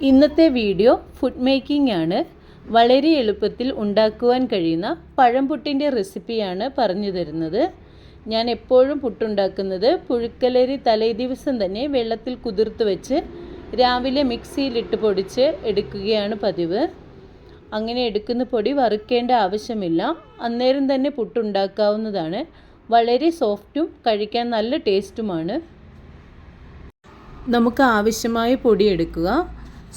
ഇന്നത്തെ video food making ആണ്. വളരെ എളുപ്പത്തിൽ ഉണ്ടാക്കുവാൻ കഴിയുന്ന പഴംപുട്ടിൻ്റെ റെസിപ്പിയാണ് പറഞ്ഞു തരുന്നത്. ഞാൻ എപ്പോഴും പുട്ടുണ്ടാക്കുന്നത് പുഴുക്കലരി തലേദിവസം തന്നെ വെള്ളത്തിൽ കുതിർത്ത് വെച്ച് രാവിലെ മിക്സിയിലിട്ട് പൊടിച്ച് എടുക്കുകയാണ് പതിവ്. അങ്ങനെ എടുക്കുന്ന പൊടി വറുക്കേണ്ട ആവശ്യമില്ല. അന്നേരം തന്നെ പുട്ടുണ്ടാക്കാവുന്നതാണ്. വളരെ സോഫ്റ്റും കഴിക്കാൻ നല്ല ടേസ്റ്റുമാണ്. നമുക്ക് ആവശ്യമായ പൊടി എടുക്കുക.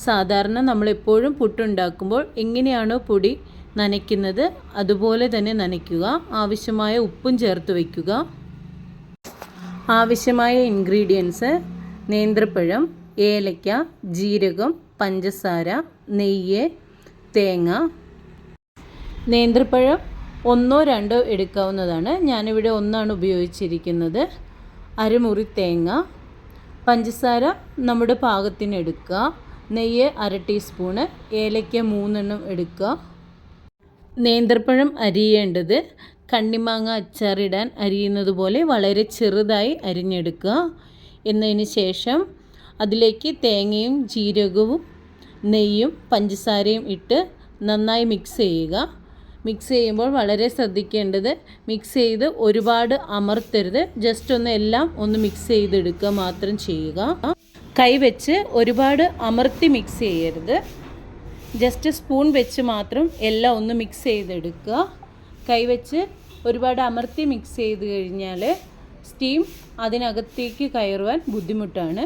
സാധാരണ നമ്മളെപ്പോഴും പുട്ടുണ്ടാക്കുമ്പോൾ എങ്ങനെയാണോ പൊടി നനയ്ക്കുന്നത് അതുപോലെ തന്നെ നനയ്ക്കുക. ആവശ്യമായ ഉപ്പും ചേർത്ത് വയ്ക്കുക. ആവശ്യമായ ഇൻഗ്രീഡിയൻസ്: നേന്ത്രപ്പഴം, ഏലക്ക, ജീരകം, പഞ്ചസാര, നെയ്യ്, തേങ്ങ. നേന്ത്രപ്പഴം 1-2 എടുക്കാവുന്നതാണ്. ഞാനിവിടെ 1 ഉപയോഗിച്ചിരിക്കുന്നത്. അരമുറി തേങ്ങ, പഞ്ചസാര നമ്മുടെ പാകത്തിന് എടുക്കുക. നെയ്യ് 1/2 ടീസ്പൂണ്, ഏലക്ക 3 എടുക്കുക. നേന്ത്രപ്പഴം അരിയേണ്ടത് കണ്ണിമാങ്ങ അച്ചാറിടാൻ അരിയുന്നത് പോലെ വളരെ ചെറുതായി അരിഞ്ഞെടുക്കുക. എന്നതിന് ശേഷം അതിലേക്ക് തേങ്ങയും ജീരകവും നെയ്യും പഞ്ചസാരയും ഇട്ട് നന്നായി മിക്സ് ചെയ്യുക. മിക്സ് ചെയ്യുമ്പോൾ വളരെ ശ്രദ്ധിക്കേണ്ടത്, മിക്സ് ചെയ്ത് ഒരുപാട് അമർത്തരുത്. ജസ്റ്റ് എല്ലാം മിക്സ് ചെയ്തെടുക്കുക മാത്രം ചെയ്യുക. കൈവച്ച് ഒരുപാട് അമർത്തി മിക്സ് ചെയ്യരുത്. ജസ്റ്റ് സ്പൂൺ വെച്ച് മാത്രം എല്ലാം മിക്സ് ചെയ്തെടുക്കുക. കൈവച്ച് ഒരുപാട് അമർത്തി മിക്സ് ചെയ്ത് കഴിഞ്ഞാൽ സ്റ്റീം അതിനകത്തേക്ക് കയറുവാൻ ബുദ്ധിമുട്ടാണ്.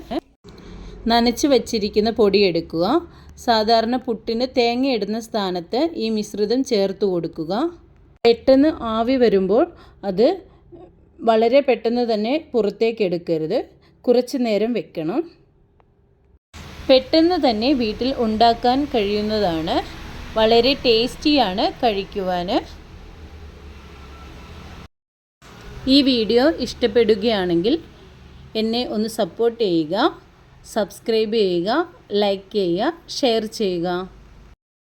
നനച്ച് വച്ചിരിക്കുന്ന പൊടി എടുക്കുക. സാധാരണ പുട്ടിന് തേങ്ങ ഇടുന്ന സ്ഥാനത്ത് ഈ മിശ്രിതം ചേർത്ത് കൊടുക്കുക. പെട്ടെന്ന് ആവി വരുമ്പോൾ അത് വളരെ പെട്ടെന്ന് തന്നെ പുറത്തേക്ക് എടുക്കരുത്. കുറച്ച് നേരം വെക്കണം. പെട്ടെന്ന് തന്നെ വീട്ടിൽ ഉണ്ടാക്കാൻ കഴിയുന്നതാണ്. വളരെ ടേസ്റ്റിയാണ് കഴിക്കുവാൻ. ഈ വീഡിയോ ഇഷ്ടപ്പെടുകയാണെങ്കിൽ എന്നെ സപ്പോർട്ട് ചെയ്യുക, സബ്സ്ക്രൈബ് ചെയ്യുക, ലൈക്ക് ചെയ്യുക, ഷെയർ ചെയ്യുക.